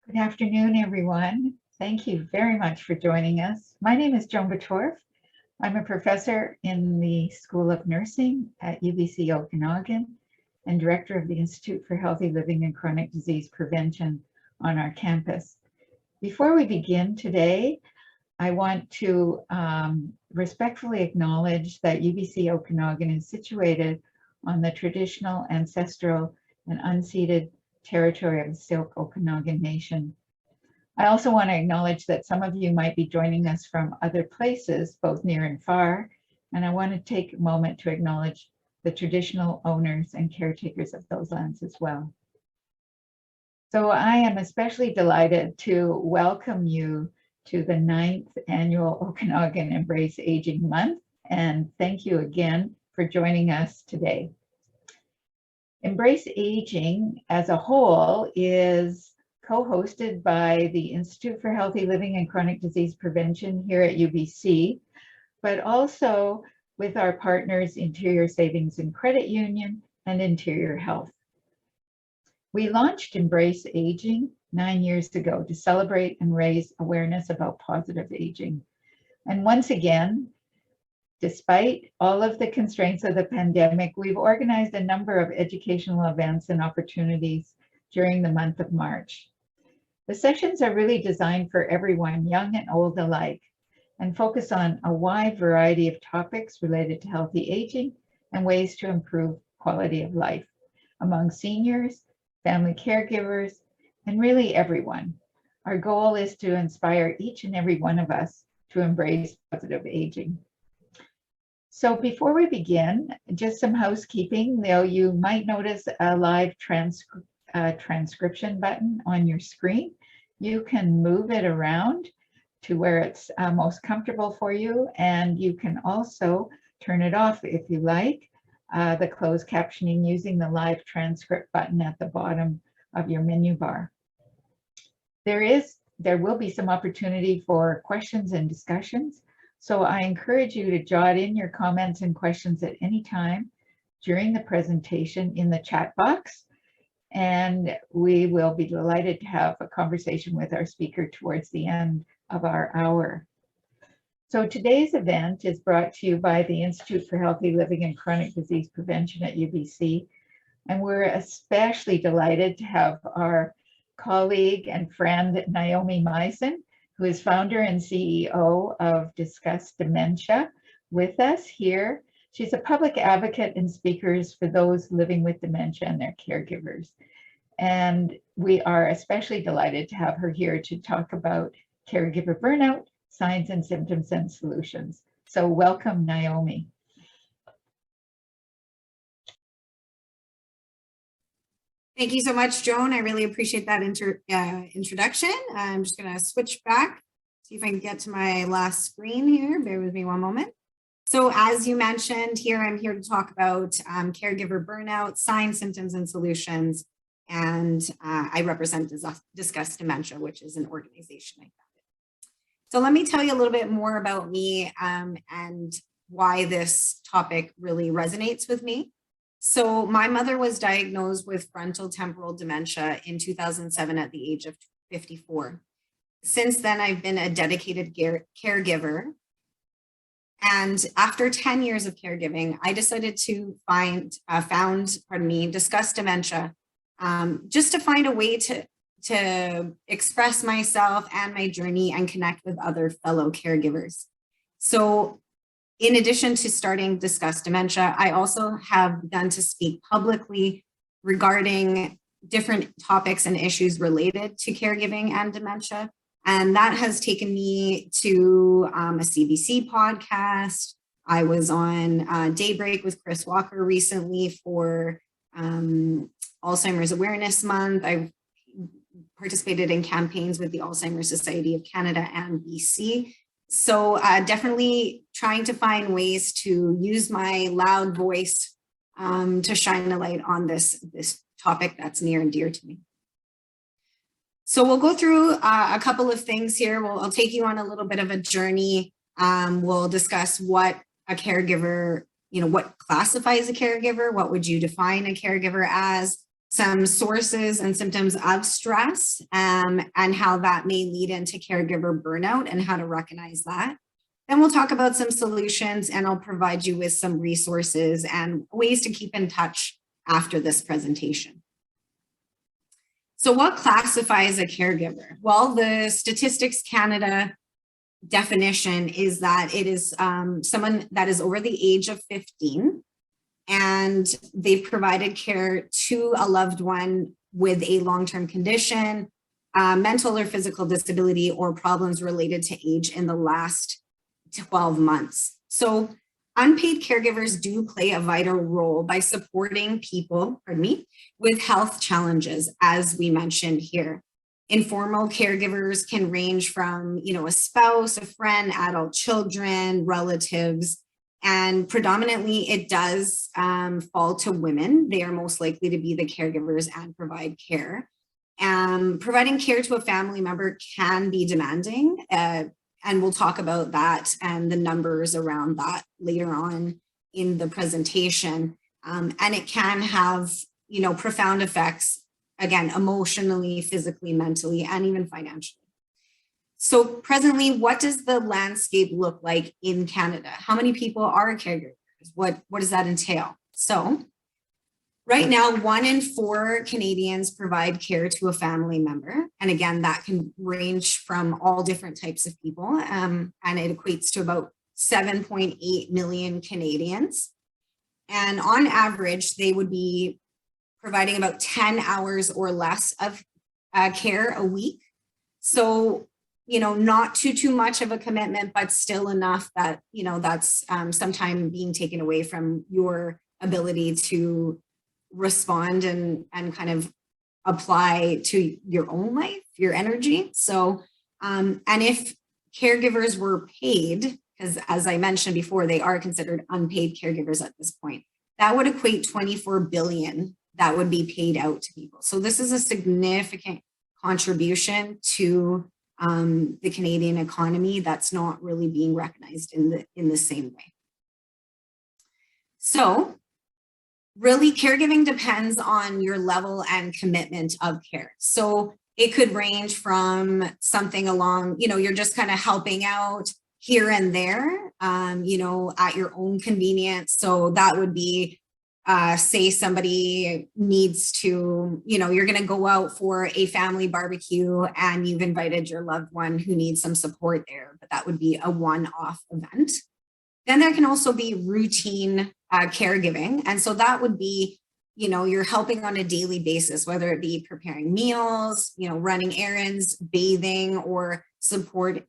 Good afternoon, everyone. Thank you very much for joining us. My name is Joan. I'm a professor in the School of Nursing at UBC Okanagan and director of the Institute for Healthy Living and Chronic Disease Prevention on our campus. Before we begin today, I want to respectfully acknowledge that UBC Okanagan is situated on the traditional, ancestral, and unceded territory of the Syilx Okanagan Nation. I also want to acknowledge that some of you might be joining us from other places, both near and far, and I want to take a moment to acknowledge the traditional owners and caretakers of those lands as well. So I am especially delighted to welcome you to the 9th annual Okanagan Embrace Aging Month, and thank you again for joining us today. Embrace Aging as a whole is co-hosted by the Institute for Healthy Living and Chronic Disease Prevention here at UBC, but also with our partners Interior Savings and Credit Union and Interior Health. We launched Embrace Aging 9 years ago to celebrate and raise awareness about positive aging. And once again, despite all of the constraints of the pandemic, we've organized a number of educational events and opportunities during the month of March. The sessions are really designed for everyone, young and old alike, and focus on a wide variety of topics related to healthy aging and ways to improve quality of life among seniors, family caregivers, and really everyone. Our goal is to inspire each and every one of us to embrace positive aging. So before we begin, just some housekeeping. You might notice a live transcription button on your screen. You can move it around to where it's most comfortable for you, and you can also turn it off if you like, the closed captioning using the live transcript button at the bottom of your menu bar. There will be some opportunity for questions and discussions. So I encourage you to jot in your comments and questions at any time during the presentation in the chat box, and we will be delighted to have a conversation with our speaker towards the end of our hour. So today's event is brought to you by the Institute for Healthy Living and Chronic Disease Prevention at UBC, and we're especially delighted to have our colleague and friend Naomi Mison, who is founder and CEO of Discuss Dementia, with us here. She's a public advocate and speakers for those living with dementia and their caregivers. And we are especially delighted to have her here to talk about caregiver burnout, signs and symptoms and solutions. So welcome, Naomi. Thank you so much, Joan. I really appreciate that introduction. I'm just going to switch back, see if I can get to my last screen here. Bear with me one moment. So as you mentioned here, I'm here to talk about caregiver burnout, signs, symptoms, and solutions. And I represent Discuss Dementia, which is an organization I founded. So let me tell you a little bit more about me and why this topic really resonates with me. So my mother was diagnosed with frontotemporal dementia in 2007 at the age of 54. Since then, I've been a dedicated caregiver. And after 10 years of caregiving, I decided to found Discuss Dementia, just to find a way to express myself and my journey and connect with other fellow caregivers. So in addition to starting Discuss Dementia, I also have begun to speak publicly regarding different topics and issues related to caregiving and dementia. And that has taken me to a CBC podcast. I was on Daybreak with Chris Walker recently for Alzheimer's Awareness Month. I participated in campaigns with the Alzheimer's Society of Canada and BC. So definitely trying to find ways to use my loud voice to shine a light on this topic that's near and dear to me. So we'll go through a couple of things here. I'll take you on a little bit of a journey. We'll discuss what a caregiver, what classifies a caregiver, what would you define a caregiver as? some sources and symptoms of stress, and how that may lead into caregiver burnout and how to recognize that. Then we'll talk about some solutions, and I'll provide you with some resources and ways to keep in touch after this presentation. So what classifies a caregiver? Well, the Statistics Canada definition is that it is someone that is over the age of 15 and they've provided care to a loved one with a long-term condition, mental or physical disability, or problems related to age in the last 12 months. So unpaid caregivers do play a vital role by supporting people, with health challenges, as we mentioned here. Informal caregivers can range from, a spouse, a friend, adult children, relatives, and predominantly it does fall to women. They are most likely to be the caregivers and provide care. Providing care to a family member can be demanding, and we'll talk about that and the numbers around that later on in the presentation. And it can have, profound effects, again, emotionally, physically, mentally, and even financially. So presently, what does the landscape look like in Canada? How many people are caregivers? What does that entail? So right now, 1 in 4 Canadians provide care to a family member. And again, that can range from all different types of people. And it equates to about 7.8 million Canadians. And on average, they would be providing about 10 hours or less of care a week. So, not too much of a commitment, but still enough that, that's some time being taken away from your ability to respond and kind of apply to your own life, your energy. So, and if caregivers were paid, because as I mentioned before, they are considered unpaid caregivers at this point, that would equate 24 billion that would be paid out to people. So this is a significant contribution to the Canadian economy that's not really being recognized in the same way. So really, caregiving depends on your level and commitment of care. So it could range from something along, you're just kind of helping out here and there, at your own convenience. So that would be, say somebody needs to, you're going to go out for a family barbecue and you've invited your loved one who needs some support there, but that would be a one-off event. Then there can also be routine caregiving. And so that would be, you're helping on a daily basis, whether it be preparing meals, running errands, bathing, or support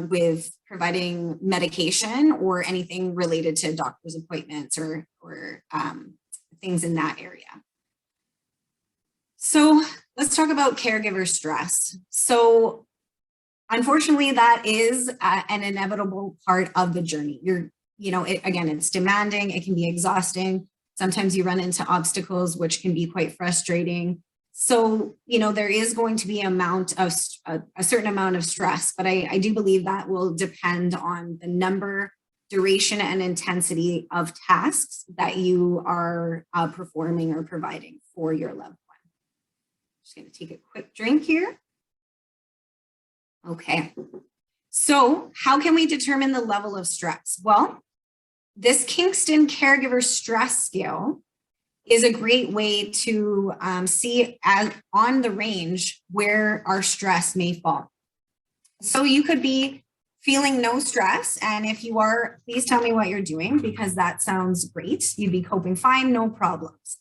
with providing medication or anything related to doctor's appointments or things in that area. So let's talk about caregiver stress. So unfortunately, that is an inevitable part of the journey. It's demanding, it can be exhausting. Sometimes you run into obstacles, which can be quite frustrating. So, there is going to be a certain amount of stress, but I do believe that will depend on the number, duration, and intensity of tasks that you are performing or providing for your loved one. Just going to take a quick drink here. Okay. So how can we determine the level of stress? Well, this Kingston Caregiver Stress Scale is a great way to see on the range where our stress may fall. So you could be feeling no stress, and if you are, please tell me what you're doing, because that sounds great. You'd be coping fine, no problems.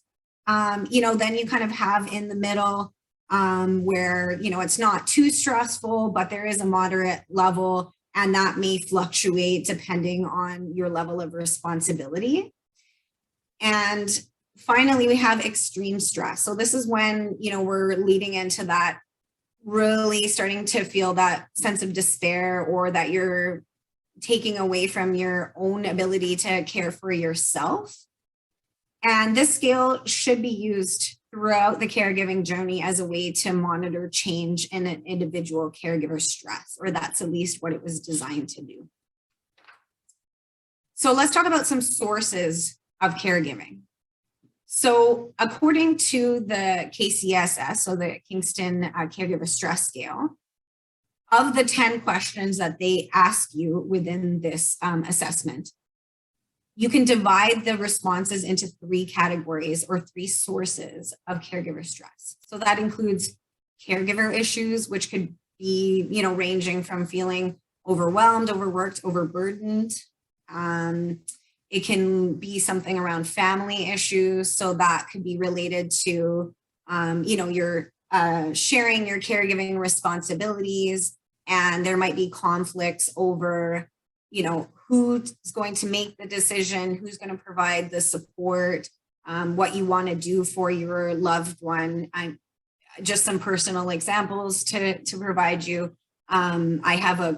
Then you kind of have in the middle where, it's not too stressful, but there is a moderate level, and that may fluctuate depending on your level of responsibility. And finally, we have extreme stress. So this is when, we're leading into that, really starting to feel that sense of despair, or that you're taking away from your own ability to care for yourself. And this scale should be used throughout the caregiving journey as a way to monitor change in an individual caregiver stress, or that's at least what it was designed to do. So let's talk about some sources of caregiving. So according to the KCSS, so the Kingston Caregiver Stress Scale, of the 10 questions that they ask you within this assessment, you can divide the responses into 3 categories or 3 sources of caregiver stress. So that includes caregiver issues, which could be, ranging from feeling overwhelmed, overworked, overburdened. It can be something around family issues. So that could be related to, you're sharing your caregiving responsibilities, and there might be conflicts over, who's going to make the decision, who's going to provide the support, what you want to do for your loved one. Just some personal examples to provide you. I have a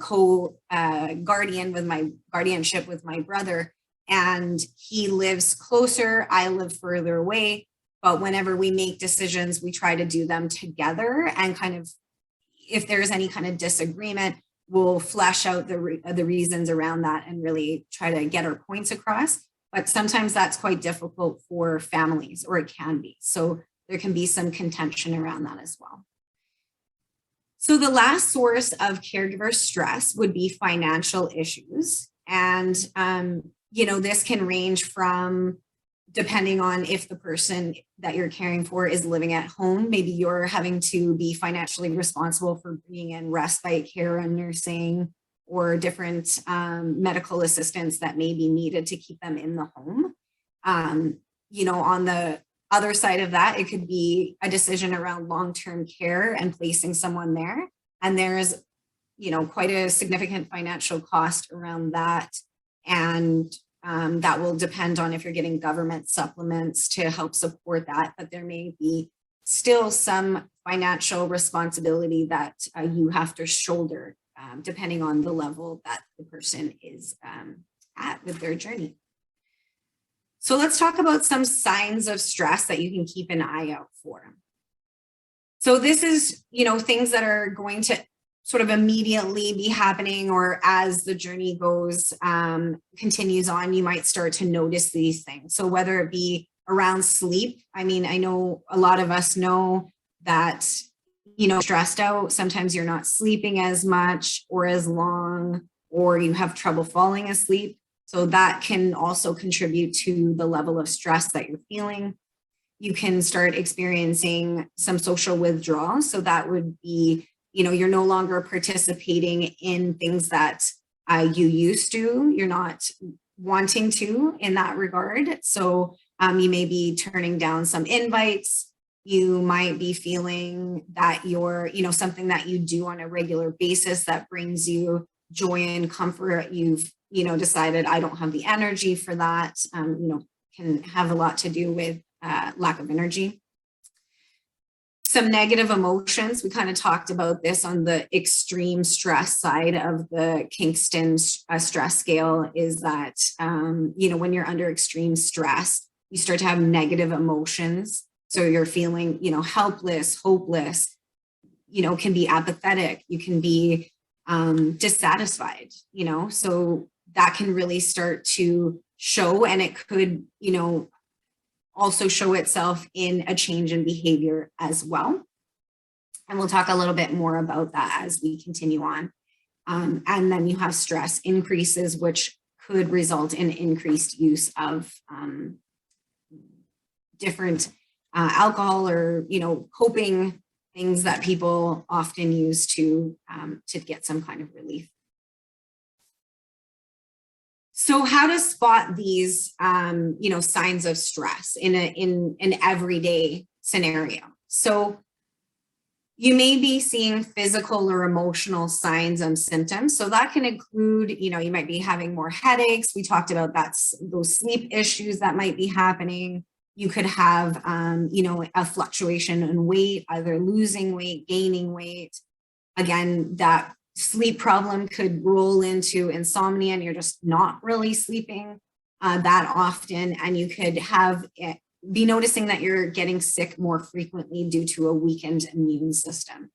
guardianship with my brother, and he lives closer. I live further away, but whenever we make decisions, we try to do them together, and kind of, if there's any kind of disagreement, we'll flesh out the reasons around that and really try to get our points across. But sometimes that's quite difficult for families, or it can be. So there can be some contention around that as well. So the last source of caregiver stress would be financial issues. And, this can range from, depending on if the person that you're caring for is living at home, maybe you're having to be financially responsible for bringing in respite care and nursing, or different medical assistance that may be needed to keep them in the home. On the other side of that, it could be a decision around long-term care and placing someone there. And there's, quite a significant financial cost around that. And that will depend on if you're getting government supplements to help support that. But there may be still some financial responsibility that you have to shoulder, depending on the level that the person is at with their journey. So let's talk about some signs of stress that you can keep an eye out for. So this is, things that are going to sort of immediately be happening, or as the journey goes, continues on, you might start to notice these things. So whether it be around sleep, I know a lot of us know that, stressed out, sometimes you're not sleeping as much or as long, or you have trouble falling asleep. So that can also contribute to the level of stress that you're feeling. You can start experiencing some social withdrawal. So that would be, you're no longer participating in things that you used to. You're not wanting to in that regard. So you may be turning down some invites. You might be feeling that you're, something that you do on a regular basis that brings you joy and comfort. You've decided I don't have the energy for that, can have a lot to do with lack of energy. Some negative emotions. We kind of talked about this on the extreme stress side of the Kingston stress scale, is that, when you're under extreme stress, you start to have negative emotions. So you're feeling, helpless, hopeless, can be apathetic. You can be dissatisfied, so that can really start to show, and it could, also show itself in a change in behavior as well. And we'll talk a little bit more about that as we continue on. And then you have stress increases, which could result in increased use of different alcohol, or, coping things that people often use to get some kind of relief. So how to spot these, signs of stress in an everyday scenario? So you may be seeing physical or emotional signs and symptoms. So that can include, you might be having more headaches. We talked about those sleep issues that might be happening. You could have, a fluctuation in weight, either losing weight, gaining weight. Again, that sleep problem could roll into insomnia, and you're just not really sleeping that often. And you could be noticing that you're getting sick more frequently due to a weakened immune system.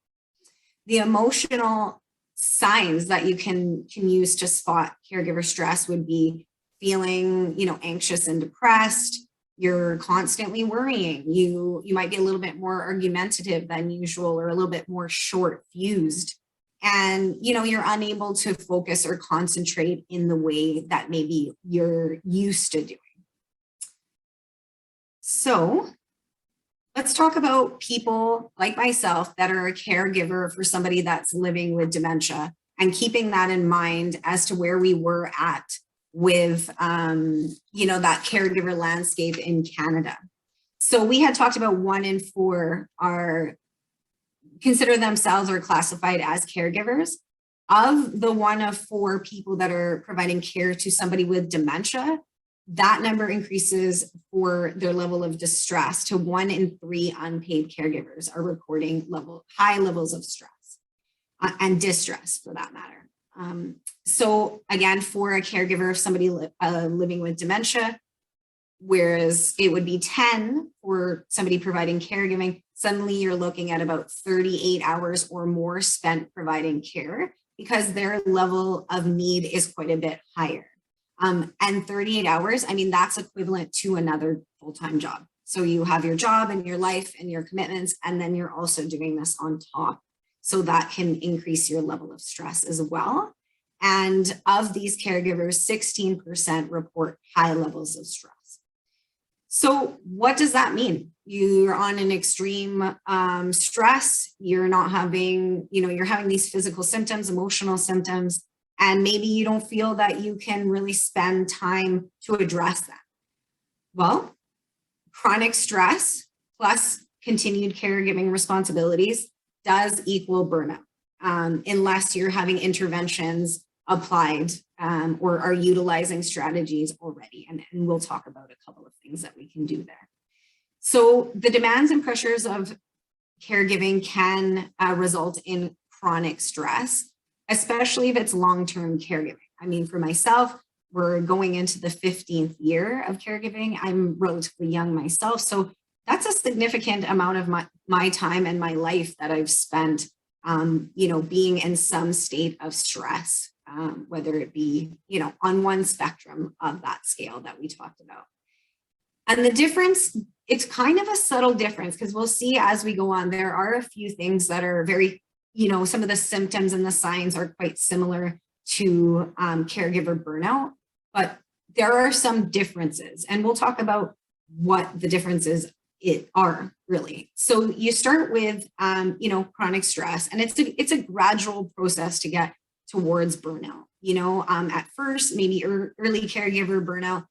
The emotional signs that you can use to spot caregiver stress would be feeling, anxious and depressed, you're constantly worrying, you might be a little bit more argumentative than usual or a little bit more short fused. And, you're unable to focus or concentrate in the way that maybe you're used to doing. So let's talk about people like myself that are a caregiver for somebody that's living with dementia, and keeping that in mind as to where we were at with, that caregiver landscape in Canada. So we had talked about 1 in 4 are consider themselves or classified as caregivers. Of the 1 of 4 people that are providing care to somebody with dementia, that number increases for their level of distress to 1 in 3 unpaid caregivers are reporting high levels of stress and distress for that matter. So again, for a caregiver of somebody living with dementia, whereas it would be 10 for somebody providing caregiving, suddenly you're looking at about 38 hours or more spent providing care because their level of need is quite a bit higher. And 38 hours, that's equivalent to another full-time job. So you have your job and your life and your commitments, and then you're also doing this on top. So that can increase your level of stress as well. And of these caregivers, 16% report high levels of stress. So what does that mean? You're on an extreme stress, you're not having, you're having these physical symptoms, emotional symptoms, and maybe you don't feel that you can really spend time to address that. Well, chronic stress plus continued caregiving responsibilities does equal burnout, unless you're having interventions applied or are utilizing strategies already. And we'll talk about a couple of things that we can do there. So the demands and pressures of caregiving can result in chronic stress, especially if it's long-term caregiving. For myself, we're going into the 15th year of caregiving. I'm relatively young myself, so that's a significant amount of my time and my life that I've spent, being in some state of stress, whether it be, on one spectrum of that scale that we talked about. And the difference, it's kind of a subtle difference because we'll see as we go on, there are a few things that are very, some of the symptoms and the signs are quite similar to caregiver burnout, but there are some differences, and we'll talk about what the differences are really. So you start with, chronic stress, and it's a gradual process to get towards burnout. At first, maybe early caregiver burnout,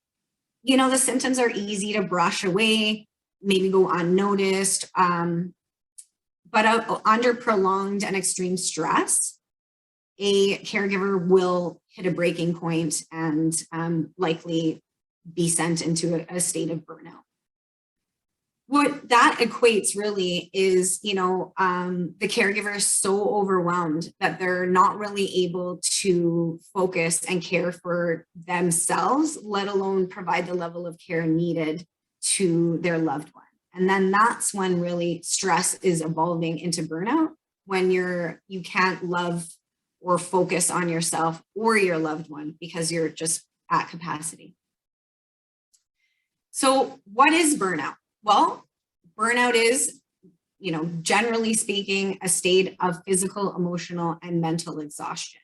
the symptoms are easy to brush away, maybe go unnoticed, but under prolonged and extreme stress, a caregiver will hit a breaking point and likely be sent into a state of burnout. What that equates really is, the caregiver is so overwhelmed that they're not really able to focus and care for themselves, let alone provide the level of care needed to their loved one. And then that's when really stress is evolving into burnout, when you can't love or focus on yourself or your loved one because you're just at capacity. So what is burnout? Well, burnout is, generally speaking, a state of physical, emotional, and mental exhaustion.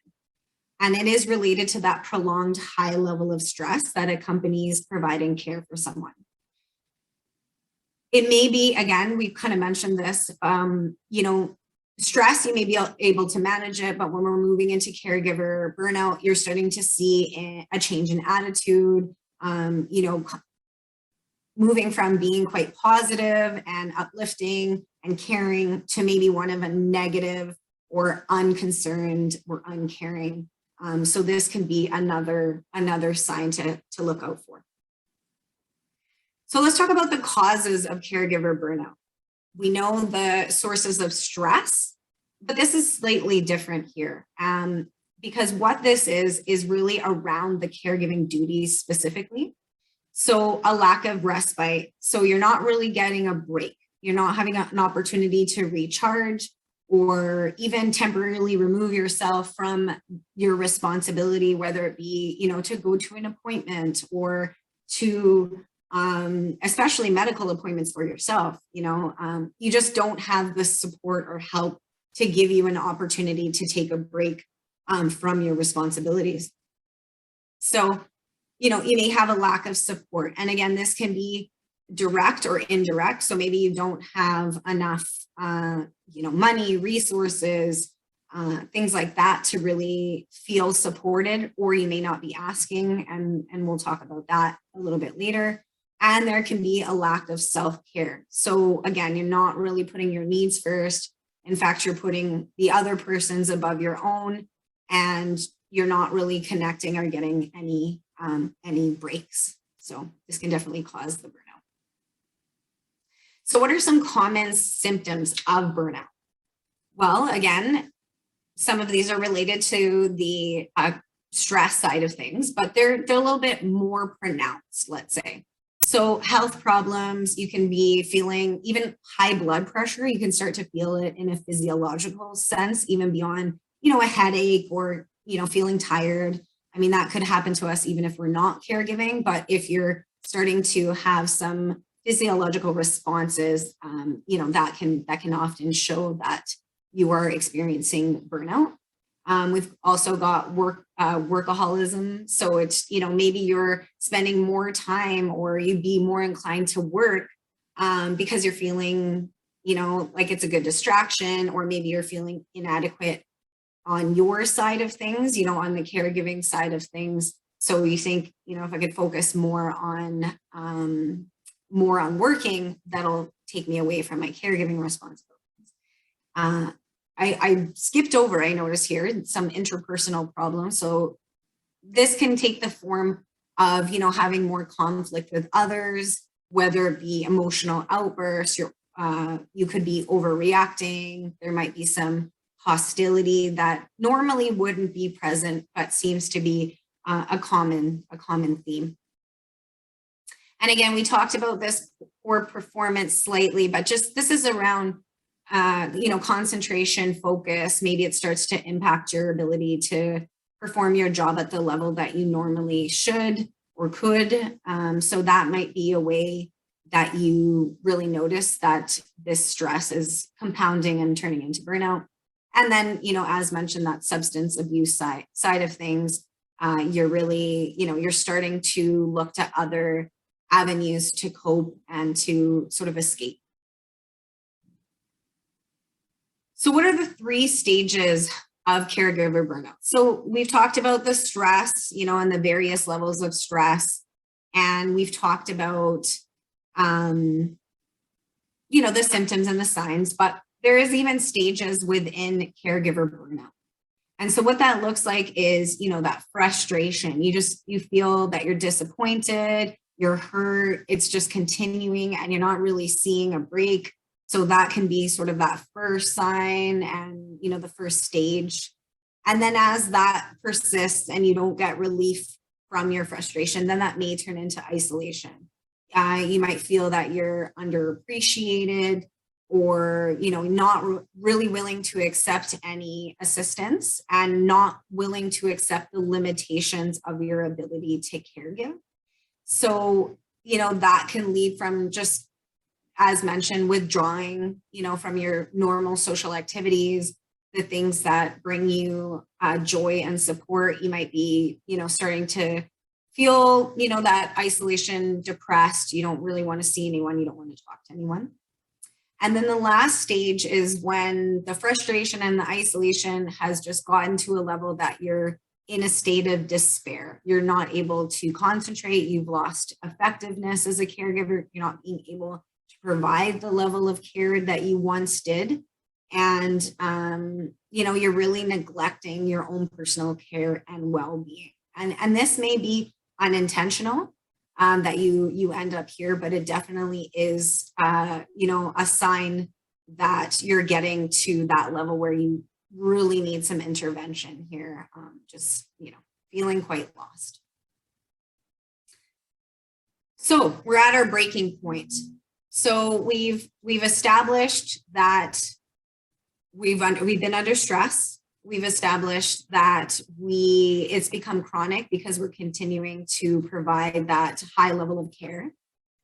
And it is related to that prolonged high level of stress that accompanies providing care for someone. It may be, again, we've kind of mentioned this, stress, you may be able to manage it, but when we're moving into caregiver burnout, you're starting to see a change in attitude, moving from being quite positive and uplifting and caring to maybe one of a negative or unconcerned or uncaring. So this can be another sign to look out for. So let's talk about the causes of caregiver burnout. We know the sources of stress, but this is slightly different here. Because what this is really around the caregiving duties specifically. So a lack of respite. So you're not really getting a break. You're not having an opportunity to recharge or even temporarily remove yourself from your responsibility, whether it be, to go to an appointment or to especially medical appointments for yourself, you just don't have the support or help to give you an opportunity to take a break from your responsibilities. So, you may have a lack of support. And again, this can be direct or indirect. So maybe you don't have enough, money, resources, things like that to really feel supported, or you may not be asking. And we'll talk about that a little bit later. And there can be a lack of self-care. So again, you're not really putting your needs first. In fact, you're putting the other person's above your own, and you're not really connecting or getting any breaks. So this can definitely cause the burnout. So what are some common symptoms of burnout? Well, again, some of these are related to the stress side of things, but they're a little bit more pronounced, let's say. So health problems, you can be feeling even high blood pressure. You can start to feel it in a physiological sense, even beyond, a headache or, feeling tired. I mean, that could happen to us even if we're not caregiving, but if you're starting to have some physiological responses, that can often show that you are experiencing burnout. We've also got workaholism. So it's, maybe you're spending more time, or you'd be more inclined to work because you're feeling, like it's a good distraction, or maybe you're feeling inadequate on your side of things, on the caregiving side of things. So you think, if I could focus more on working, that'll take me away from my caregiving responsibilities. I skipped over, I noticed here, some interpersonal problems. So this can take the form of, having more conflict with others, whether it be emotional outbursts, you could be overreacting. There might be some hostility that normally wouldn't be present, but seems to be a common theme. And again, we talked about this poor performance slightly, but just this is around concentration, focus. Maybe it starts to impact your ability to perform your job at the level that you normally should or could. So that might be a way that you really notice that this stress is compounding and turning into burnout. And then, as mentioned, that substance abuse side of things, you're really, you're starting to look to other avenues to cope and to sort of escape. So what are the 3 stages of caregiver burnout? So we've talked about the stress, and the various levels of stress. And we've talked about, the symptoms and the signs, but there is even stages within caregiver burnout. And so what that looks like is, that frustration. You feel that you're disappointed, you're hurt, it's just continuing, and you're not really seeing a break. So that can be sort of that first sign and, the first stage. And then as that persists and you don't get relief from your frustration, then that may turn into isolation. You might feel that you're underappreciated, or, not really willing to accept any assistance, and not willing to accept the limitations of your ability to caregive. So, that can lead from just, as mentioned, withdrawing, from your normal social activities, the things that bring you joy and support. You might be, starting to feel, that isolation, depressed. You don't really want to see anyone. You don't want to talk to anyone. And then the last stage is when the frustration and the isolation has just gotten to a level that you're in a state of despair. You're not able to concentrate. You've lost effectiveness as a caregiver. You're not being able to provide the level of care that you once did. And, you're really neglecting your own personal care and well-being. And this may be unintentional, that you end up here, but it definitely is, a sign that you're getting to that level where you really need some intervention here. Just, feeling quite lost. So we're at our breaking point. So we've established that we've been under stress. We've established that it's become chronic because we're continuing to provide that high level of care.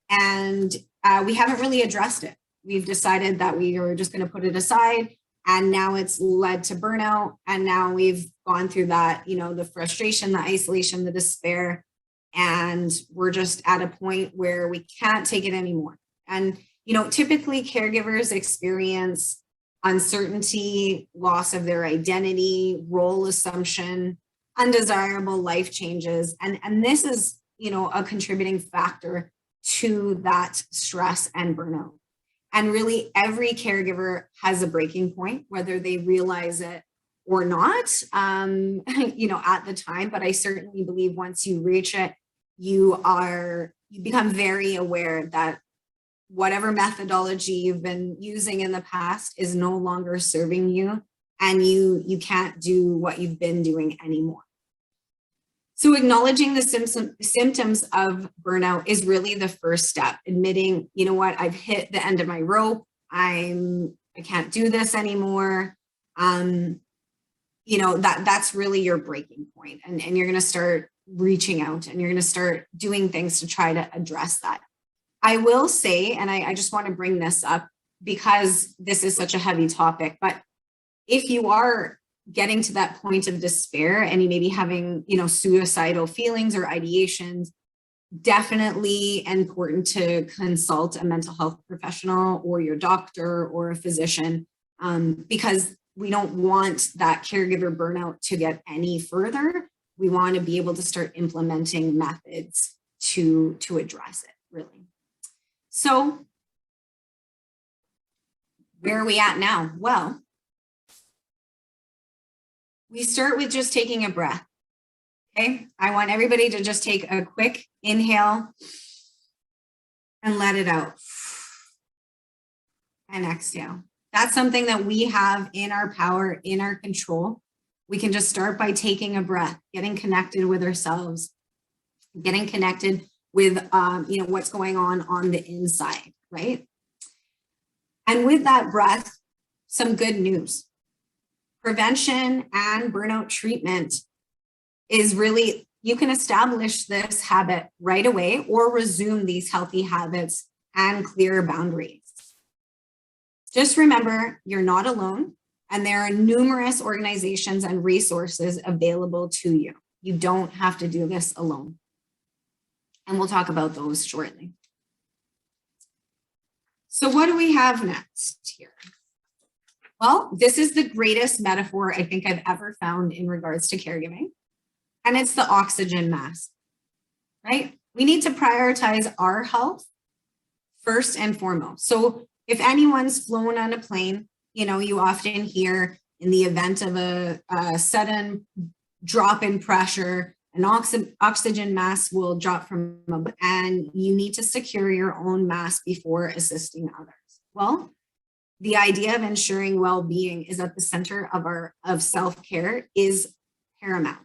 And we haven't really addressed it. We've decided that we are just going to put it aside, and now it's led to burnout. And now we've gone through that, the frustration, the isolation, the despair, and we're just at a point where we can't take it anymore. And, typically caregivers experience uncertainty, loss of their identity, role assumption, undesirable life changes. And this is, a contributing factor to that stress and burnout. And really every caregiver has a breaking point, whether they realize it or not, at the time. But I certainly believe once you reach it, you become very aware that whatever methodology you've been using in the past is no longer serving you, and you can't do what you've been doing anymore. So acknowledging the symptoms of burnout is really the first step. Admitting, I've hit the end of my rope. I can't do this anymore. That's really your breaking point. And you're going to start reaching out, and you're going to start doing things to try to address that. I will say, and I just want to bring this up because this is such a heavy topic, but if you are getting to that point of despair and you may be having, suicidal feelings or ideations, definitely important to consult a mental health professional or your doctor or a physician, because we don't want that caregiver burnout to get any further. We want to be able to start implementing methods to address it, really. So where are we at now? Well, we start with just taking a breath. Okay, I want everybody to just take a quick inhale and let it out. And exhale. That's something that we have in our power, in our control. We can just start by taking a breath, getting connected with ourselves, getting connected with what's going on the inside, right? And with that breath, some good news. Prevention and burnout treatment is really, you can establish this habit right away or resume these healthy habits and clear boundaries. Just remember, you're not alone, and there are numerous organizations and resources available to you. You don't have to do this alone. And we'll talk about those shortly. So what do we have next here? Well, this is the greatest metaphor I think I've ever found in regards to caregiving. And it's the oxygen mask, right? We need to prioritize our health first and foremost. So if anyone's flown on a plane, you often hear in the event of a sudden drop in pressure, an oxygen mask will drop from above, and you need to secure your own mask before assisting others. Well, the idea of ensuring well-being is at the center of self-care is paramount.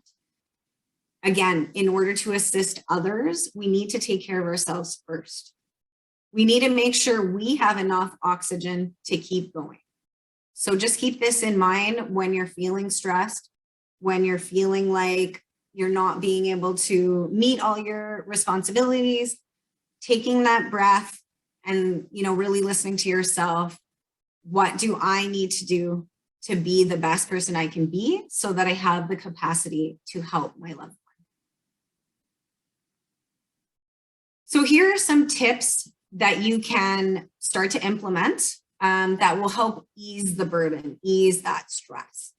Again, in order to assist others, we need to take care of ourselves first. We need to make sure we have enough oxygen to keep going. So just keep this in mind when you're feeling stressed, when you're feeling like you're not being able to meet all your responsibilities, taking that breath and, really listening to yourself. What do I need to do to be the best person I can be so that I have the capacity to help my loved one? So here are some tips that you can start to implement that will help ease the burden, ease that stress.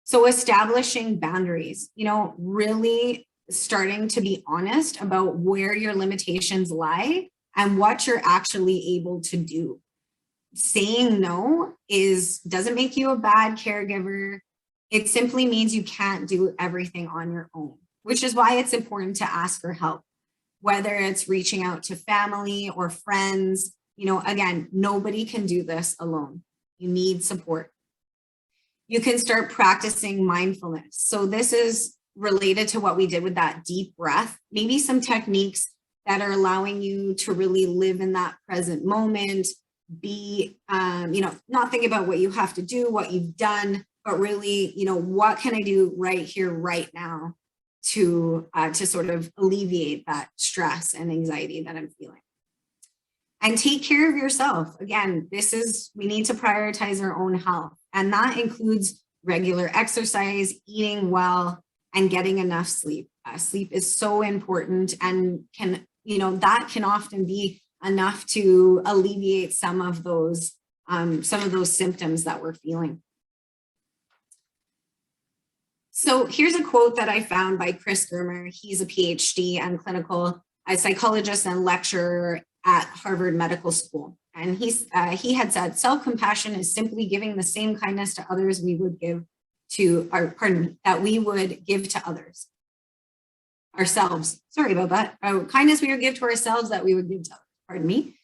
So establishing boundaries, really starting to be honest about where your limitations lie and what you're actually able to do. Saying no doesn't make you a bad caregiver. It simply means you can't do everything on your own, which is why it's important to ask for help, whether it's reaching out to family or friends. Again, nobody can do this alone. You need support. You can start practicing mindfulness. So this is related to what we did with that deep breath, maybe some techniques that are allowing you to really live in that present moment, be, not think about what you have to do, what you've done, but really, what can I do right here, right now to sort of alleviate that stress and anxiety that I'm feeling. And take care of yourself. Again, we need to prioritize our own health. And that includes regular exercise, eating well, and getting enough sleep. Sleep is so important and that can often be enough to alleviate some of those symptoms that we're feeling. So here's a quote that I found by Chris Germer. He's a PhD and clinical psychologist and lecturer at Harvard Medical School. And he had said, self-compassion is simply giving the same kindness to others we would give that we would give to others. Ourselves. Sorry about that. Kindness we would give to ourselves that we would give to others. Pardon me.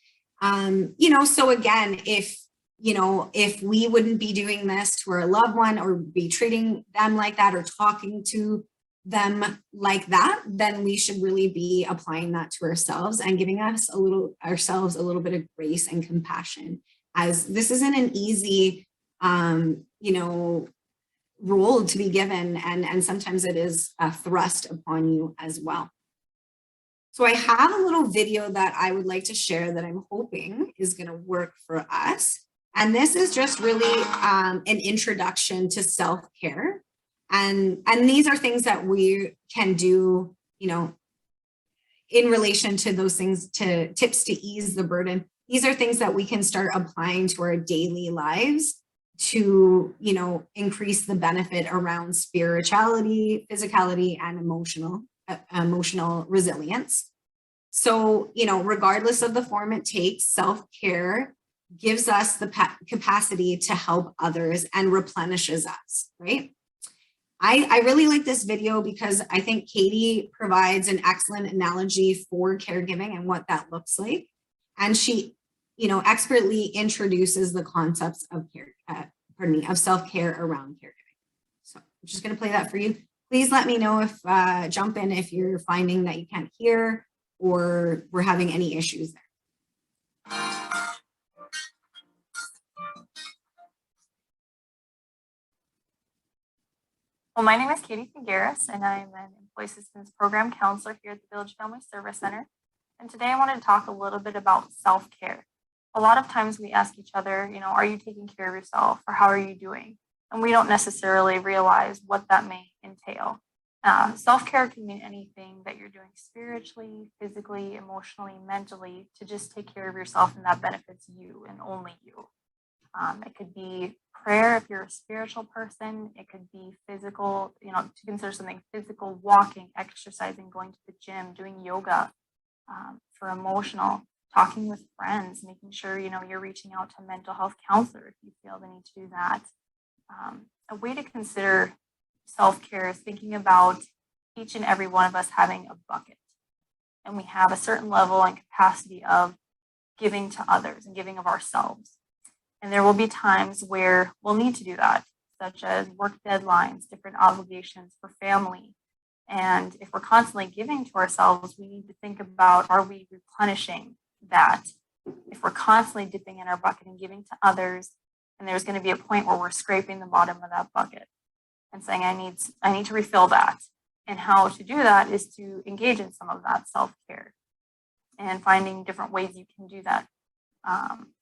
So again, if we wouldn't be doing this to our loved one or be treating them like that or talking to them like that, then we should really be applying that to ourselves and giving ourselves a little bit of grace and compassion, as this isn't an easy, role to be given. And sometimes it is thrust upon you as well. So I have a little video that I would like to share that I'm hoping is going to work for us. And this is just really an introduction to self-care. And these are things that we can do, in relation to those things, to tips to ease the burden. These are things that we can start applying to our daily lives to, increase the benefit around spirituality, physicality, and emotional resilience. So, regardless of the form it takes, self-care gives us the capacity to help others and replenishes us, right? I really like this video because I think Katie provides an excellent analogy for caregiving and what that looks like. And she, expertly introduces the concepts of of self-care around caregiving. So I'm just going to play that for you. Please let me know jump in if you're finding that you can't hear or we're having any issues there. Well, my name is Katie Figueres, and I'm an Employee Assistance Program Counselor here at the Village Family Service Center. And today I wanted to talk a little bit about self-care. A lot of times we ask each other, are you taking care of yourself, or how are you doing? And we don't necessarily realize what that may entail. Self-care can mean anything that you're doing spiritually, physically, emotionally, mentally, to just take care of yourself, and that benefits you and only you. It could be prayer if you're a spiritual person. It could be physical, to consider something physical, walking, exercising, going to the gym, doing yoga. For emotional, talking with friends, making sure, you're reaching out to a mental health counselor if you feel the need to do that. A way to consider self-care is thinking about each and every one of us having a bucket. And we have a certain level and capacity of giving to others and giving of ourselves. And there will be times where we'll need to do that, such as work deadlines, different obligations for family. And if we're constantly giving to ourselves, we need to think about, are we replenishing that? If we're constantly dipping in our bucket and giving to others, and there's going to be a point where we're scraping the bottom of that bucket and saying, I need to refill that. And how to do that is to engage in some of that self-care and finding different ways you can do that.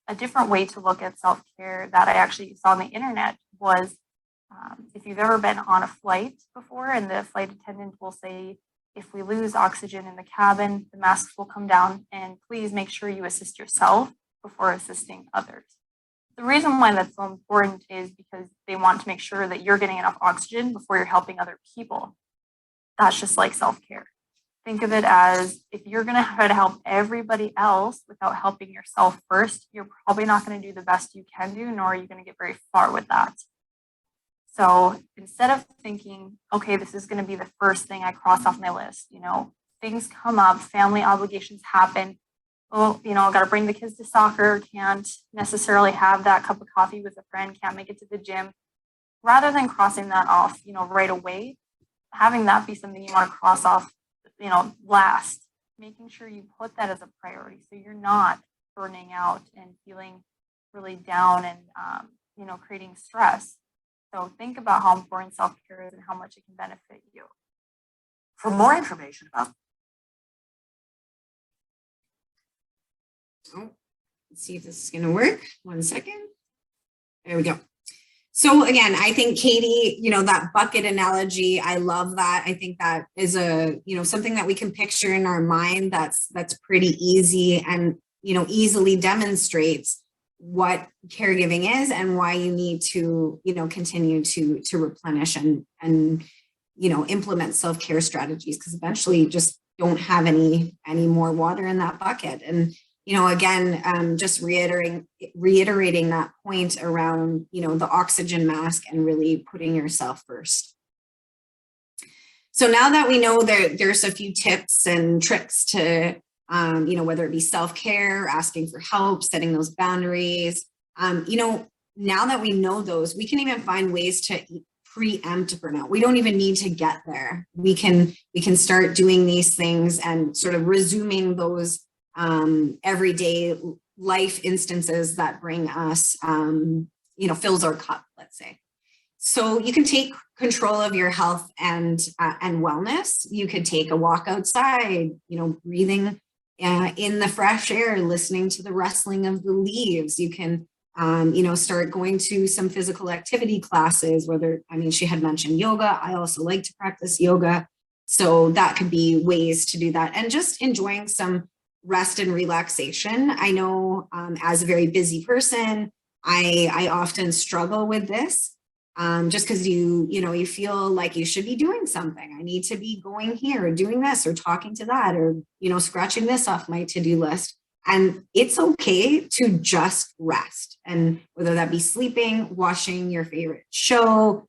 A different way to look at self-care that I actually saw on the internet was if you've ever been on a flight before, and the flight attendant will say, if we lose oxygen in the cabin, the masks will come down, and please make sure you assist yourself before assisting others. The reason why that's so important is because they want to make sure that you're getting enough oxygen before you're helping other people. That's just like self-care. Think of it as, if you're going to try to help everybody else without helping yourself first, you're probably not going to do the best you can do, nor are you going to get very far with that. So instead of thinking, okay, this is going to be the first thing I cross off my list, things come up, family obligations happen. Well, I've got to bring the kids to soccer, can't necessarily have that cup of coffee with a friend, can't make it to the gym. Rather than crossing that off, right away, having that be something you want to cross off, last, making sure you put that as a priority so you're not burning out and feeling really down and, creating stress. So think about how important self-care is and how much it can benefit you. For more information about Let's see if this is going to work. 1 second. There we go. So again, I think Katie, that bucket analogy, I love that. I think that is something that we can picture in our mind that's pretty easy and, easily demonstrates what caregiving is and why you need to, continue to replenish and implement self-care strategies, because eventually you just don't have any more water in that bucket. And again, just reiterating that point around, the oxygen mask and really putting yourself first. So now that we know there's a few tips and tricks to, whether it be self-care, asking for help, setting those boundaries, now that we know those, we can even find ways to preempt burnout. We don't even need to get there. We can start doing these things and sort of resuming those everyday life instances that bring us, fills our cup, let's say. So you can take control of your health and wellness. You could take a walk outside, breathing in the fresh air, listening to the rustling of the leaves. You can, start going to some physical activity classes, she had mentioned yoga. I also like to practice yoga. So that could be ways to do that, and just enjoying some rest and relaxation. I know as a very busy person, I often struggle with this just because you feel like you should be doing something. I need to be going here or doing this or talking to that or, scratching this off my to-do list. And it's okay to just rest. And whether that be sleeping, watching your favorite show,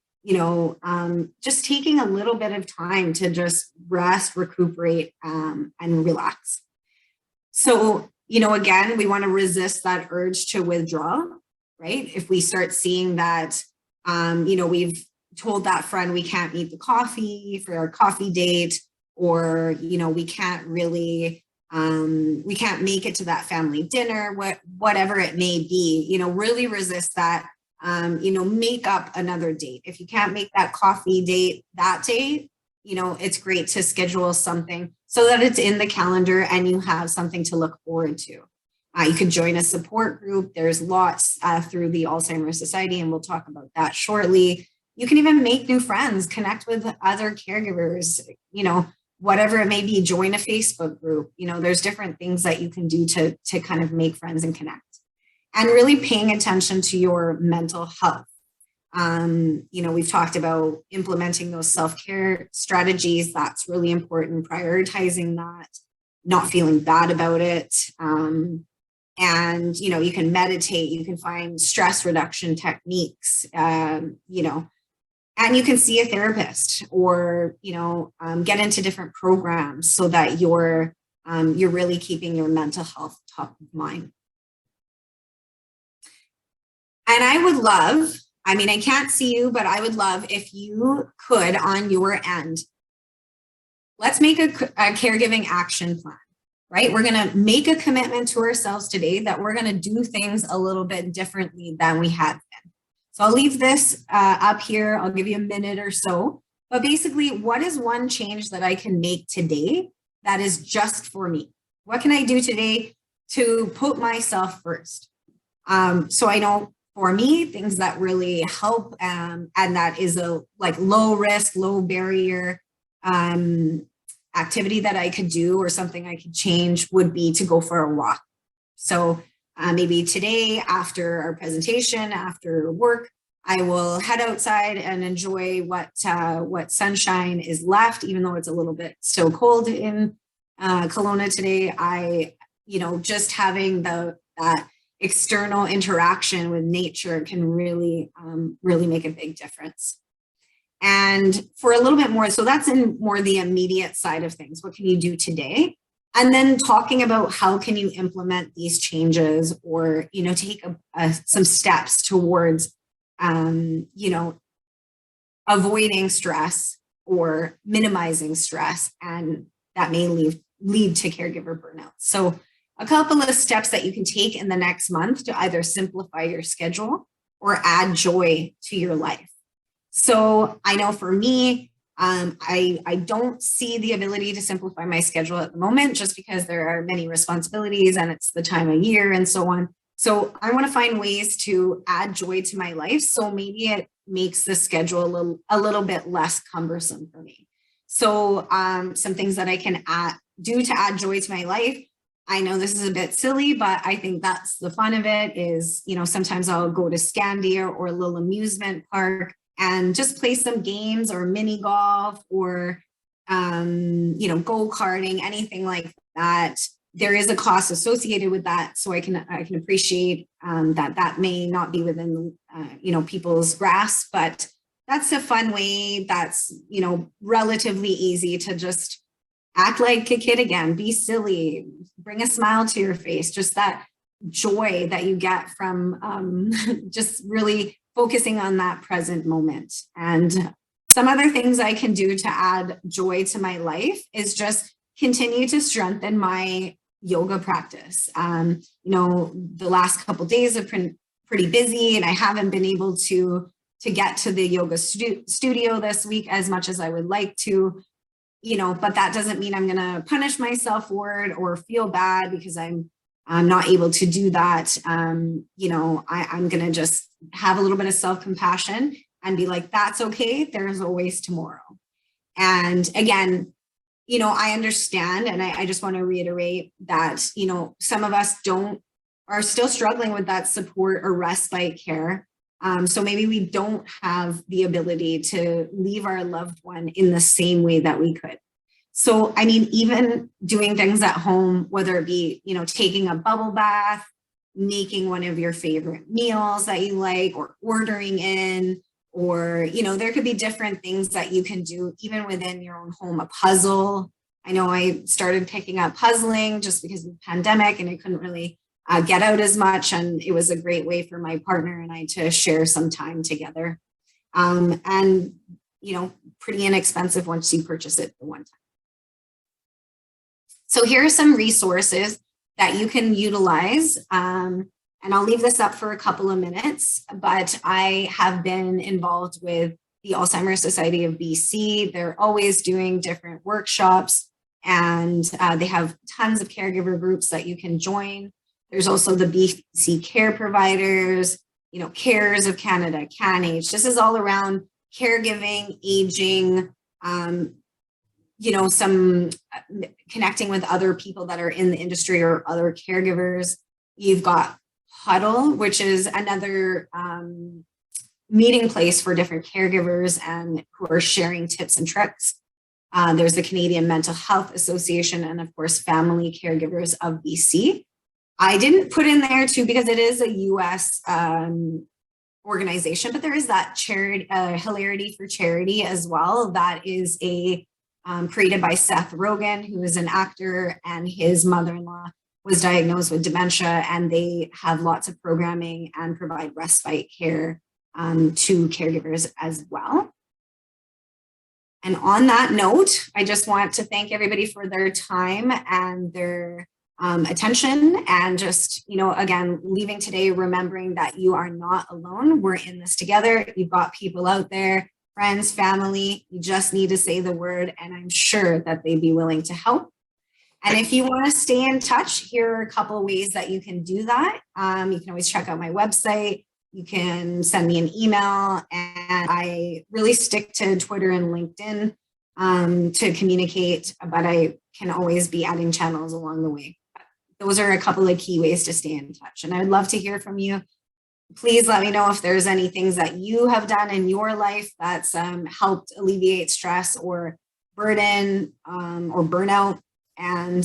just taking a little bit of time to just rest, recuperate, and relax. So, again, we want to resist that urge to withdraw, right? If we start seeing that, we've told that friend we can't meet the coffee for our coffee date, or, we can't really, we can't make it to that family dinner, whatever it may be, really resist that, make up another date. If you can't make that coffee date that day, it's great to schedule something so that it's in the calendar and you have something to look forward to. You could join a support group. There's lots through the Alzheimer's Society, and we'll talk about that shortly. You can even make new friends, connect with other caregivers, whatever it may be, join a Facebook group. There's different things that you can do to kind of make friends and connect. And really paying attention to your mental health. We've talked about implementing those self-care strategies. That's really important, prioritizing that, not feeling bad about it. And, you can meditate, you can find stress reduction techniques, and you can see a therapist or, get into different programs so that you're really keeping your mental health top of mind. And I would love, I can't see you, but I would love if you could, on your end, let's make a caregiving action plan, right? We're going to make a commitment to ourselves today that we're going to do things a little bit differently than we have been. So I'll leave this up here. I'll give you a minute or so. But basically, what is one change that I can make today that is just for me? What can I do today to put myself first? So I know for me, things that really help, and that is a low risk, low barrier activity that I could do or something I could change would be to go for a walk. So maybe today after our presentation, after work, I will head outside and enjoy what sunshine is left, even though it's a little bit still cold in Kelowna today. Just having that external interaction with nature can really make a big difference. And for a little bit more, so that's in more the immediate side of things. What can you do today? And then talking about how can you implement these changes or, take some steps towards, avoiding stress or minimizing stress. And that may lead to caregiver burnout. So a couple of steps that you can take in the next month to either simplify your schedule or add joy to your life. So I know for me, I don't see the ability to simplify my schedule at the moment just because there are many responsibilities and it's the time of year and so on. So I want to find ways to add joy to my life. So maybe it makes the schedule a little bit less cumbersome for me. So some things that I can do to add joy to my life. I know this is a bit silly, but I think that's the fun of it is, sometimes I'll go to Scandia or a little amusement park and just play some games or mini golf or, go-karting, anything like that. There is a cost associated with that. So I can appreciate that may not be within, people's grasp, but that's a fun way that's, relatively easy to just act like a kid again, be silly, bring a smile to your face, just that joy that you get from just really focusing on that present moment. And some other things I can do to add joy to my life is just continue to strengthen my yoga practice. The last couple of days have been pretty busy and I haven't been able to get to the yoga studio this week as much as I would like to. But that doesn't mean I'm going to punish myself for it or feel bad because I'm not able to do that. I'm going to just have a little bit of self-compassion and be like, that's okay. There's always tomorrow. And again, I understand. And I just want to reiterate that, some of us are still struggling with that support or respite care. So maybe we don't have the ability to leave our loved one in the same way that we could. So, even doing things at home, whether it be, taking a bubble bath, making one of your favorite meals that you like, or ordering in, or, there could be different things that you can do even within your own home, a puzzle. I know I started picking up puzzling just because of the pandemic and I couldn't really get out as much. And it was a great way for my partner and I to share some time together. And, pretty inexpensive once you purchase it the one time. So here are some resources that you can utilize. And I'll leave this up for a couple of minutes, but I have been involved with the Alzheimer's Society of BC. They're always doing different workshops and they have tons of caregiver groups that you can join. There's also the BC Care Providers, Cares of Canada, CanAge. This is all around caregiving, aging, some connecting with other people that are in the industry or other caregivers. You've got Huddle, which is another meeting place for different caregivers and who are sharing tips and tricks. There's the Canadian Mental Health Association and of course, Family Caregivers of BC. I didn't put in there too because it is a US organization, but there is that charity, Hilarity for Charity as well. That is created by Seth Rogen, who is an actor, and his mother-in-law was diagnosed with dementia, and they have lots of programming and provide respite care to caregivers as well. And on that note, I just want to thank everybody for their time and their attention, and just, again, leaving today remembering that you are not alone. We're in this together. You've got people out there, friends, family. You just need to say the word, and I'm sure that they'd be willing to help. And if you want to stay in touch, here are a couple of ways that you can do that. You can always check out my website. You can send me an email, and I really stick to Twitter and LinkedIn to communicate, but I can always be adding channels along the way. Those are a couple of key ways to stay in touch. And I'd love to hear from you. Please let me know if there's any things that you have done in your life that's helped alleviate stress or burden or burnout. And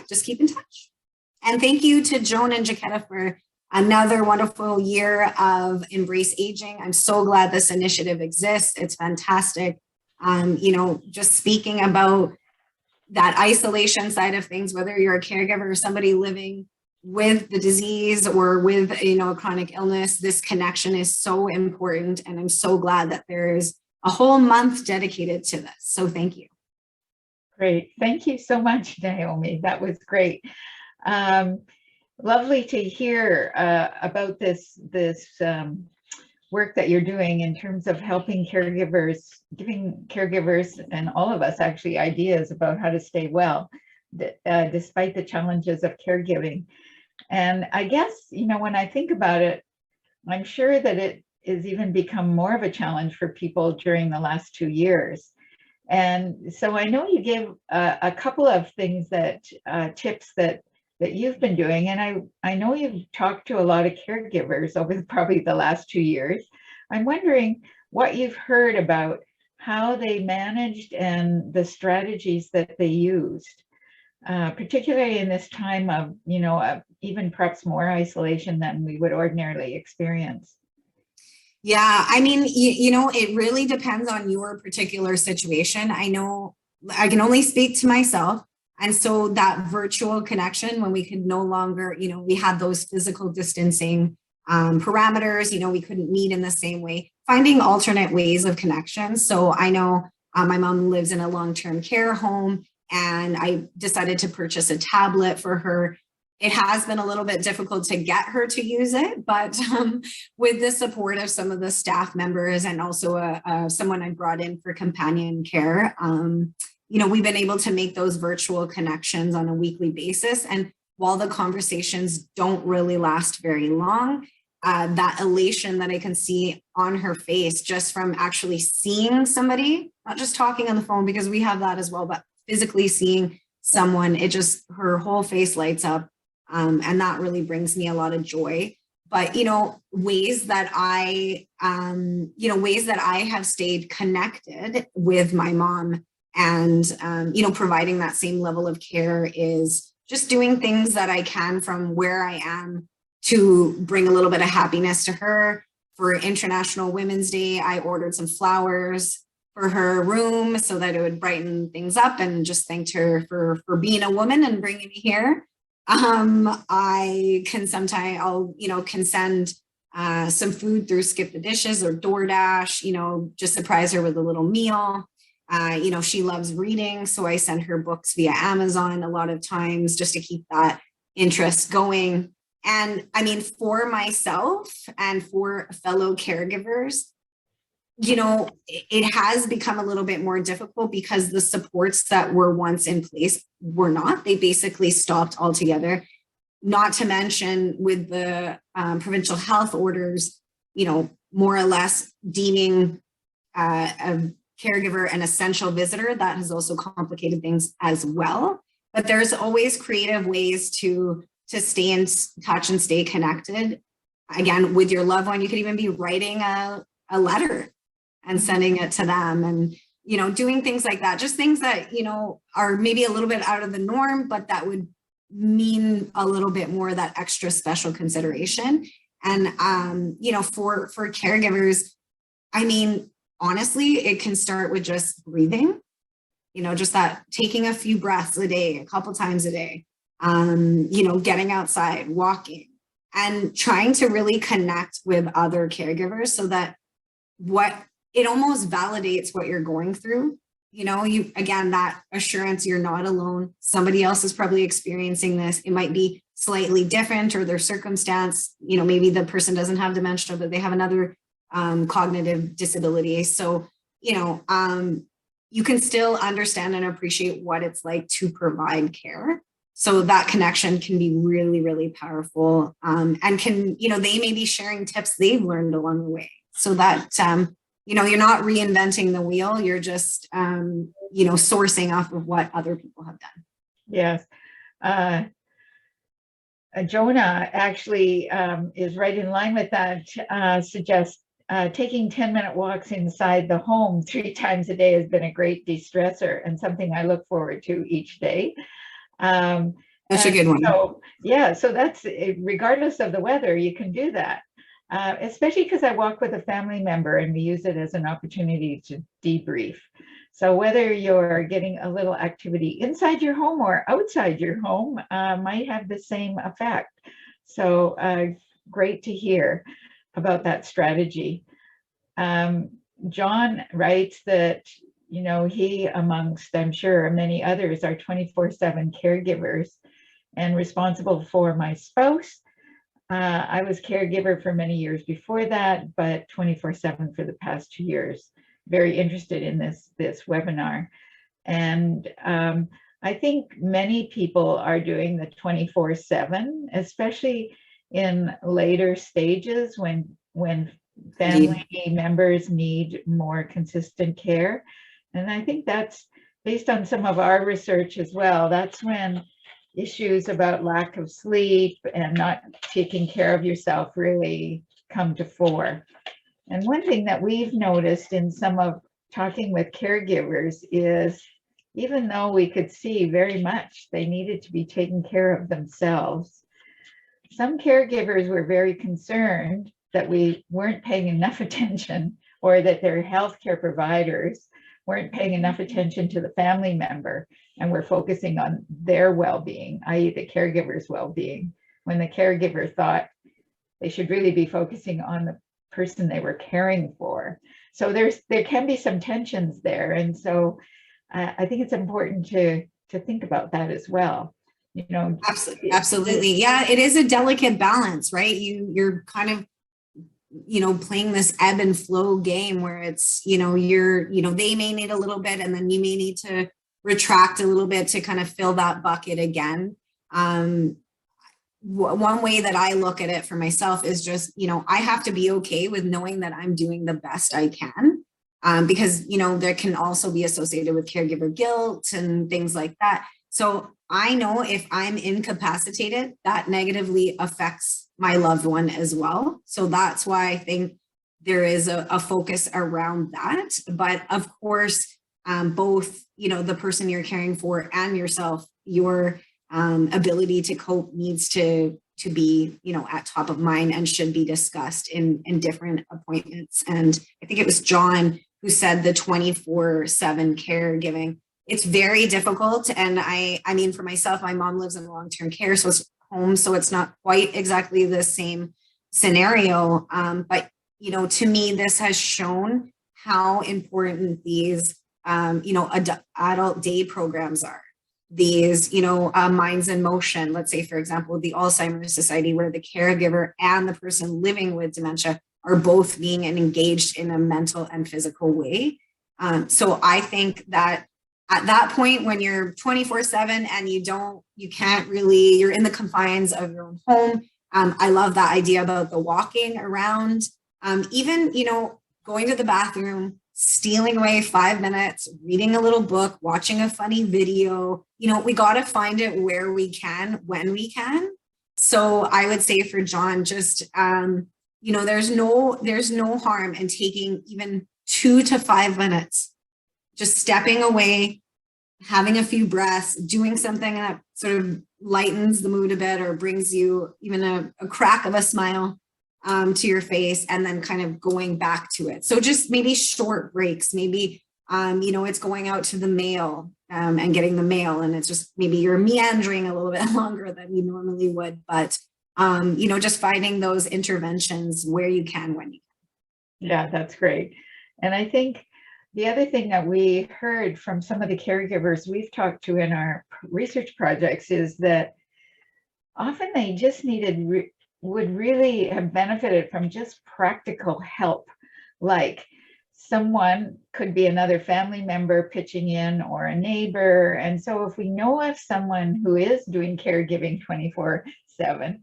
just keep in touch. And thank you to Joan and Jaquetta for another wonderful year of Embrace Aging. I'm so glad this initiative exists. It's fantastic. Just speaking about that isolation side of things, whether you're a caregiver or somebody living with the disease or with, a chronic illness, this connection is so important. And I'm so glad that there's a whole month dedicated to this. So thank you. Great. Thank you so much, Naomi. That was great. Lovely to hear about this work that you're doing in terms of helping caregivers, giving caregivers and all of us actually ideas about how to stay well, despite the challenges of caregiving. And I guess, when I think about it, I'm sure that it has even become more of a challenge for people during the last 2 years. And so I know you gave a couple of things tips that you've been doing. And I know you've talked to a lot of caregivers over probably the last 2 years. I'm wondering what you've heard about how they managed and the strategies that they used, particularly in this time of, even perhaps more isolation than we would ordinarily experience. Yeah, I mean, it really depends on your particular situation. I know I can only speak to myself. And so that virtual connection, when we could no longer, we had those physical distancing parameters, we couldn't meet in the same way, finding alternate ways of connection. So I know my mom lives in a long-term care home, and I decided to purchase a tablet for her. It has been a little bit difficult to get her to use it, but with the support of some of the staff members and also someone I brought in for companion care, we've been able to make those virtual connections on a weekly basis. And while the conversations don't really last very long, that elation that I can see on her face just from actually seeing somebody, not just talking on the phone, because we have that as well, but physically seeing someone, her whole face lights up. And that really brings me a lot of joy. But, ways that I have stayed connected with my mom and, providing that same level of care is just doing things that I can from where I am to bring a little bit of happiness to her. For International Women's Day, I ordered some flowers for her room so that it would brighten things up, and just thanked her for being a woman and bringing me here. I can sometimes can send some food through Skip the Dishes or DoorDash, just surprise her with a little meal. She loves reading, so I send her books via Amazon a lot of times just to keep that interest going. And I mean, for myself and for fellow caregivers, it has become a little bit more difficult because the supports that were once in place were not. They basically stopped altogether. Not to mention with the provincial health orders, more or less deeming a caregiver an essential visitor, that has also complicated things as well. But there's always creative ways to stay in touch and stay connected. Again, with your loved one, you could even be writing a letter and sending it to them, and doing things like that, just things that are maybe a little bit out of the norm, but that would mean a little bit more of that extra special consideration. And for caregivers, I mean, honestly, it can start with just breathing, just that taking a few breaths a day, a couple times a day, getting outside, walking, and trying to really connect with other caregivers so that it almost validates what you're going through. Again, that assurance you're not alone. Somebody else is probably experiencing this. It might be slightly different, or their circumstance, maybe the person doesn't have dementia, but they have another cognitive disability. So, you can still understand and appreciate what it's like to provide care. So that connection can be really, really powerful, and can, they may be sharing tips they've learned along the way, so that, you're not reinventing the wheel. You're just, sourcing off of what other people have done. Yes. Jonah actually is right in line with that, suggests taking 10-minute walks inside the home 3 times a day has been a great de-stressor and something I look forward to each day. That's a good one. So, yeah, so that's, regardless of the weather, you can do that. Especially because I walk with a family member and we use it as an opportunity to debrief. So whether you're getting a little activity inside your home or outside your home might have the same effect. So great to hear about that strategy. John writes that, he, amongst, I'm sure, many others, are 24/7 caregivers and responsible for my spouse, I was caregiver for many years before that, but 24/7 for the past 2 years. Very interested in this webinar. And I think many people are doing the 24/7, especially in later stages when family members need more consistent care. And I think that's based on some of our research as well. That's when issues about lack of sleep and not taking care of yourself really come to fore. And one thing that we've noticed in some of talking with caregivers is even though we could see very much they needed to be taking care of themselves, some caregivers were very concerned that we weren't paying enough attention, or that their healthcare providers weren't paying enough attention to the family member and were focusing on their well-being, i.e. the caregiver's well-being, when the caregiver thought they should really be focusing on the person they were caring for. So there can be some tensions there. And so I think it's important to think about that as well. You know, Absolutely. Yeah, it is a delicate balance, right? You're kind of, playing this ebb and flow game where it's, they may need a little bit and then you may need to retract a little bit to kind of fill that bucket again. One way that I look at it for myself is just, I have to be okay with knowing that I'm doing the best I can. Because, there can also be associated with caregiver guilt and things like that. So I know if I'm incapacitated, that negatively affects my loved one as well. So that's why I think there is a focus around that. But of course, both, the person you're caring for and yourself, your ability to cope needs to be, at top of mind and should be discussed in different appointments. And I think it was John who said the 24/7 caregiving. It's very difficult. And I mean, for myself, my mom lives in long-term care, so it's home. So it's not quite exactly the same scenario. But, to me, this has shown how important these, adult day programs are. These, Minds in Motion, let's say, for example, the Alzheimer's Society, where the caregiver and the person living with dementia are both being engaged in a mental and physical way. So I think that at that point, when you're 24/7 and you're in the confines of your own home. I love that idea about the walking around, even, going to the bathroom, stealing away 5 minutes, reading a little book, watching a funny video. We got to find it where we can, when we can. So I would say for John, just, there's no harm in taking even 2 to 5 minutes, just stepping away, having a few breaths, doing something that sort of lightens the mood a bit or brings you even a crack of a smile to your face, and then kind of going back to it. So just maybe short breaks, maybe, it's going out to the mail and getting the mail, and it's just maybe you're meandering a little bit longer than you normally would, but, just finding those interventions where you can, when you can. Yeah, that's great. And I think the other thing that we heard from some of the caregivers we've talked to in our research projects is that often they just would really have benefited from just practical help. Like someone could be another family member pitching in, or a neighbor. And so if we know of someone who is doing caregiving 24/7,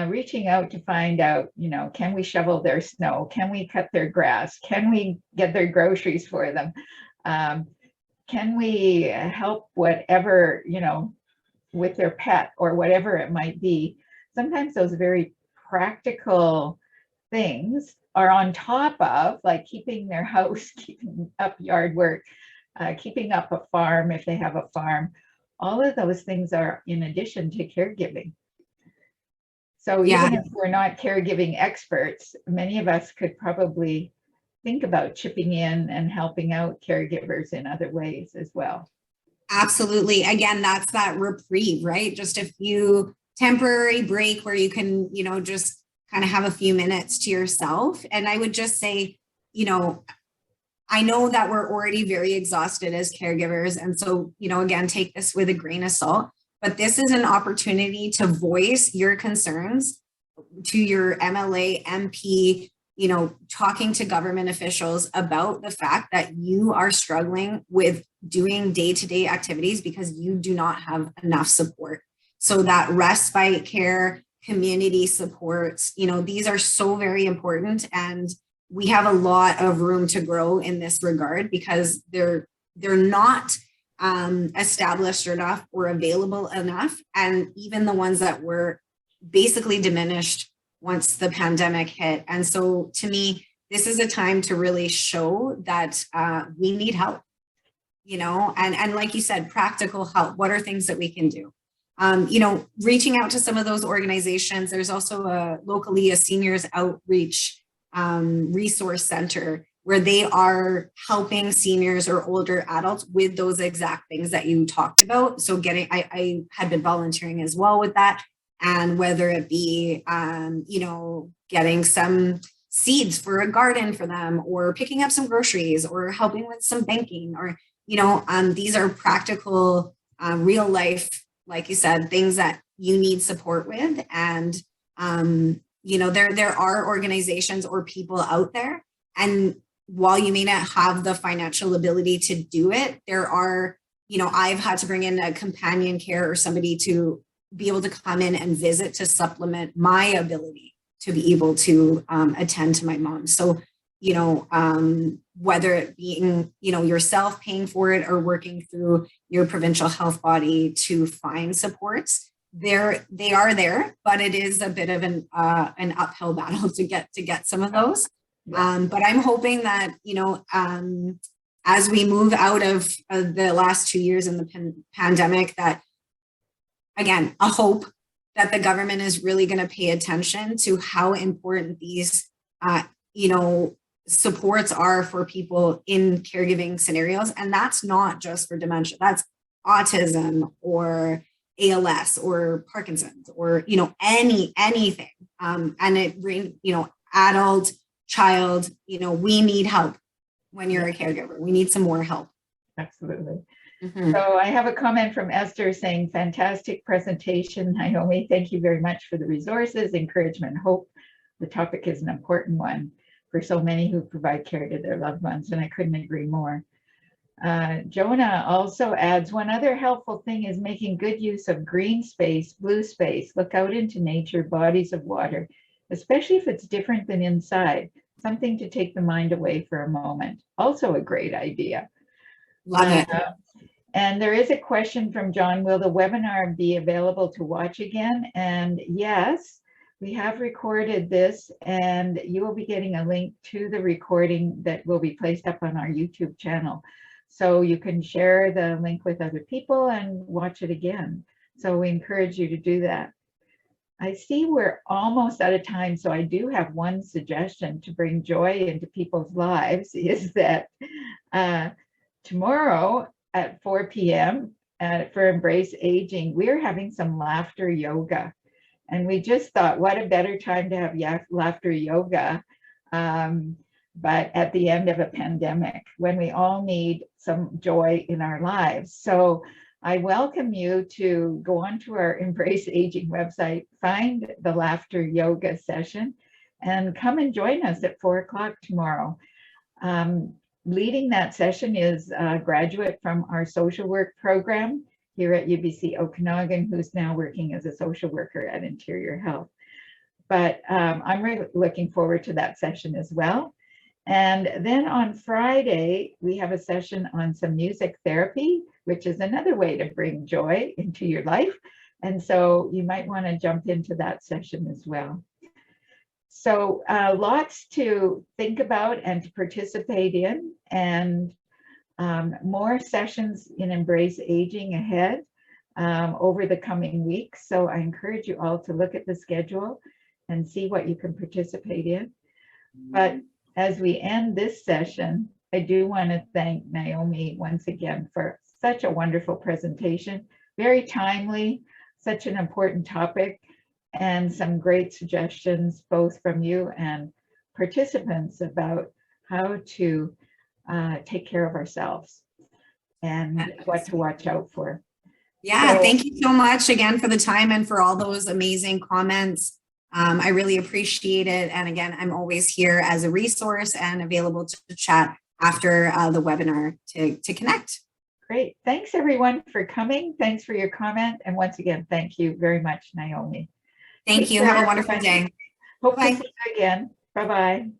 reaching out to find out, can we shovel their snow? Can we cut their grass? Can we get their groceries for them? Can we help whatever, with their pet or whatever it might be? Sometimes those very practical things are on top of, like, keeping their house, keeping up yard work, keeping up a farm if they have a farm. All of those things are in addition to caregiving. So even if we're not caregiving experts, many of us could probably think about chipping in and helping out caregivers in other ways as well. Absolutely. Again, that's that reprieve, right? Just a few temporary break where you can, just kind of have a few minutes to yourself. And I would just say, I know that we're already very exhausted as caregivers. And so, again, take this with a grain of salt. But this is an opportunity to voice your concerns to your MLA, MP, talking to government officials about the fact that you are struggling with doing day-to-day activities because you do not have enough support. So that respite care, community supports, these are so very important, and we have a lot of room to grow in this regard because they're not established enough or available enough. And even the ones that were basically diminished once the pandemic hit. And so to me, this is a time to really show that we need help, and like you said, practical help. What are things that we can do? Reaching out to some of those organizations. There's also locally a seniors outreach resource center where they are helping seniors or older adults with those exact things that you talked about. So I had been volunteering as well with that. And whether it be, getting some seeds for a garden for them, or picking up some groceries, or helping with some banking, or, these are practical, real life, like you said, things that you need support with. And, there are organizations or people out there. And while you may not have the financial ability to do it, there are, I've had to bring in a companion care or somebody to be able to come in and visit to supplement my ability to be able to attend to my mom. So, whether it being, yourself paying for it or working through your provincial health body to find supports, they are there, but it is a bit of an uphill battle to get some of those. But I'm hoping that, as we move out of the last 2 years in the pandemic, that, again, a hope that the government is really going to pay attention to how important these, supports are for people in caregiving scenarios. And that's not just for dementia, that's autism or ALS or Parkinson's or, anything. And it, adult, child, we need help when you're a caregiver. We need some more help. Absolutely. So I have a comment from Esther saying, fantastic presentation, Naomi. Thank you very much for the resources, encouragement, and hope. The topic is an important one for so many who provide care to their loved ones, and I couldn't agree more. Jonah also adds, one other helpful thing is making good use of green space, blue space. Look out into nature, bodies of water, especially if it's different than inside. Something to take the mind away for a moment. Also a great idea. Love it. And there is a question from John, will the webinar be available to watch again? And yes, we have recorded this, and you will be getting a link to the recording that will be placed up on our YouTube channel. So you can share the link with other people and watch it again. So we encourage you to do that. I see we're almost out of time, so I do have one suggestion to bring joy into people's lives, is that tomorrow at 4 p.m. For Embrace Aging, we're having some laughter yoga. And we just thought, what a better time to have laughter yoga, but at the end of a pandemic, when we all need some joy in our lives. So I welcome you to go onto our Embrace Aging website, find the laughter yoga session, and come and join us at 4 o'clock tomorrow. Leading that session is a graduate from our social work program here at UBC Okanagan, who's now working as a social worker at Interior Health. But I'm really looking forward to that session as well. And then on Friday, we have a session on some music therapy, which is another way to bring joy into your life. And so you might want to jump into that session as well. So lots to think about and to participate in, and more sessions in Embrace Aging ahead over the coming weeks. So I encourage you all to look at the schedule and see what you can participate in. But as we end this session, I do want to thank Naomi once again for such a wonderful presentation, very timely, such an important topic, and some great suggestions both from you and participants about how to take care of ourselves and what to watch out for. Yeah, So, thank you so much again for the time and for all those amazing comments. I really appreciate it. And again, I'm always here as a resource and available to chat after the webinar to connect. Great. Thanks everyone for coming. Thanks for your comment. And once again, thank you very much, Naomi. Thank you. Have a wonderful day. Hope to Bye. see you again. Bye-bye.